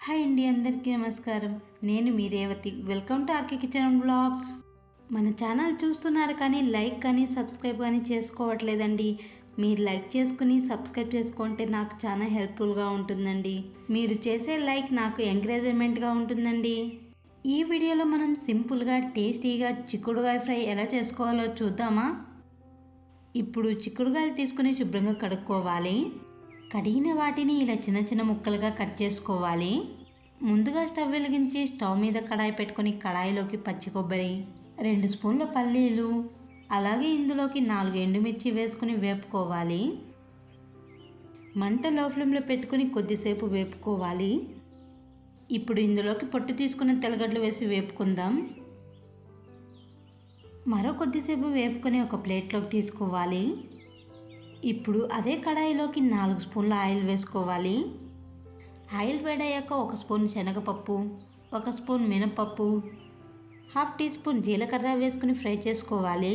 Hi అండి, అందరికీ నమస్కారం. నేను మీ Revathi. Welcome to RK kitchen and blogs. మన ఛానల్ చూస్తున్నారు కానీ లైక్ కానీ సబ్స్క్రైబ్ కానీ చేసుకోవట్లేదండి. మీరు లైక్ చేసుకుని సబ్స్క్రైబ్ చేసుకుంటే నాకు చాలా హెల్ప్ఫుల్గా ఉంటుందండి. మీరు చేసే లైక్ నాకు ఎంకరేజ్మెంట్గా ఉంటుందండి. ఈ వీడియోలో మనం సింపుల్గా టేస్టీగా చిక్కుడుగాయ ఫ్రై ఎలా చేసుకోవాలో చూద్దామా? ఇప్పుడు చిక్కుడుగాయలు తీసుకుని శుభ్రంగా కడుక్కోవాలి. కడిగిన వాటిని ఇలా చిన్న చిన్న ముక్కలుగా కట్ చేసుకోవాలి. ముందుగా స్టవ్ వెలిగించి స్టవ్ మీద కడాయి పెట్టుకొని కడాయిలోకి పచ్చి కొబ్బరి, 2 స్పూన్ల పల్లీలు, అలాగే ఇందులోకి 4 ఎండుమిర్చి వేసుకుని వేపుకోవాలి. మంట లో ఫ్లేమ్లో పెట్టుకుని కొద్దిసేపు వేపుకోవాలి. ఇప్పుడు ఇందులోకి పొట్టు తీసుకున్న తెల్లగడ్డలు వేసి వేపుకుందాం. మరో కొద్దిసేపు వేపుకొని ఒక ప్లేట్లోకి తీసుకోవాలి. ఇప్పుడు అదే కడాయిలోకి 4 స్పూన్ల ఆయిల్ వేసుకోవాలి. ఆయిల్ వేడయ్యాక 1 స్పూన్ శనగపప్పు, 1 స్పూన్ మినపప్పు, 1/2 టీ స్పూన్ జీలకర్ర వేసుకుని ఫ్రై చేసుకోవాలి.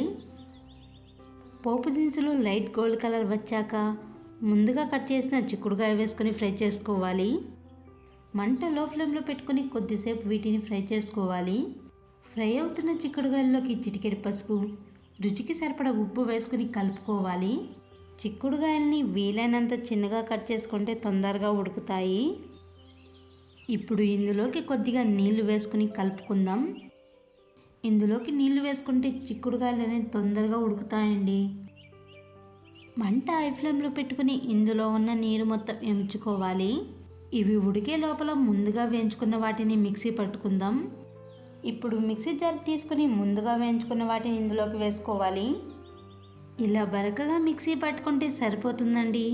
పోపు దినుసులు లైట్ గోల్డ్ కలర్ వచ్చాక ముందుగా కట్ చేసిన చిక్కుడుగాయ వేసుకుని ఫ్రై చేసుకోవాలి. మంట లో ఫ్లేమ్లో పెట్టుకుని కొద్దిసేపు వీటిని ఫ్రై చేసుకోవాలి. ఫ్రై అవుతున్న చిక్కుడుగాయల్లోకి చిటికెడు పసుపు, రుచికి సరిపడా ఉప్పు వేసుకుని కలుపుకోవాలి. చిక్కుడుగాయల్ని వీలైనంత చిన్నగా కట్ చేసుకుంటే తొందరగా ఉడుకుతాయి. ఇప్పుడు ఇందులోకి కొద్దిగా నీళ్లు వేసుకుని కలుపుకుందాం. ఇందులోకి నీళ్లు వేసుకుంటే చిక్కుడుగాయలు అనేవి తొందరగా ఉడుకుతాయండి. మంట హై ఫ్లేమ్లో పెట్టుకుని ఇందులో ఉన్న నీరు మొత్తం ఎంచుకోవాలి. ఇవి ఉడికే లోపల ముందుగా వేయించుకున్న వాటిని మిక్సీ పట్టుకుందాం. ఇప్పుడు మిక్సీ జార్ తీసుకుని ముందుగా వేయించుకున్న వాటిని ఇందులోకి వేసుకోవాలి. ఇలా బరకగా మిక్సీ పట్టుకుంటే సరిపోతుందండి.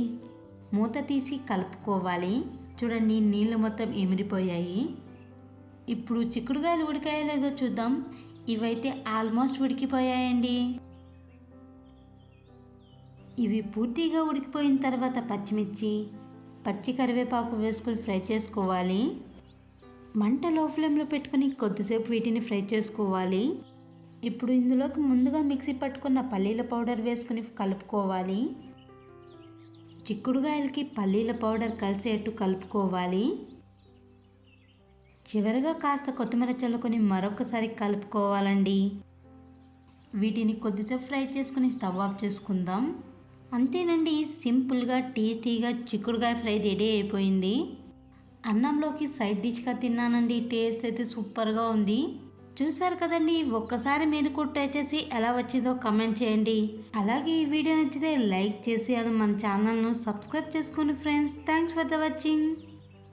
మూత తీసి కలుపుకోవాలి. చూడండి, నీళ్ళు మొత్తం ఎమిరిపోయాయి. ఇప్పుడు చిక్కుడుగాయలు ఉడికాయో లేదో చూద్దాం. ఇవైతే ఆల్మోస్ట్ ఉడికిపోయాయండి. ఇవి పూర్తిగా ఉడికిపోయిన తర్వాత పచ్చిమిర్చి, పచ్చి కరివేపాకు వేసుకొని ఫ్రై చేసుకోవాలి. మంట లో ఫ్లేమ్లో పెట్టుకుని కొద్దిసేపు వీటిని ఫ్రై చేసుకోవాలి. ఇప్పుడు ఇందులోకి ముందుగా మిక్సీ పట్టుకున్న పల్లీల పౌడర్ వేసుకుని కలుపుకోవాలి. చిక్కుడుగాయలకి పల్లీల పౌడర్ కలిసేట్టు కలుపుకోవాలి. చివరిగా కాస్త కొత్తిమీర చల్లుకొని మరొకసారి కలుపుకోవాలండి. వీటిని కొద్దిసేపు ఫ్రై చేసుకుని స్టవ్ ఆఫ్ చేసుకుందాం. అంతేనండి, సింపుల్గా టేస్టీగా చిక్కుడుగాయ ఫ్రై రెడీ అయిపోయింది. అన్నంలోకి సైడ్ డిష్గా తిన్నానండి. టేస్ట్ అయితే సూపర్గా ఉంది. చూసారు కదండి, ఒక్కసారి మీరు కూడా ట్రై చేసి ఎలా వచ్చిందో కమెంట్ చేయండి. అలాగే ఈ వీడియో నచ్చితే లైక్ చేసి మన ఛానల్ను సబ్స్క్రైబ్ చేసుకోండి friends. Thanks for the watching.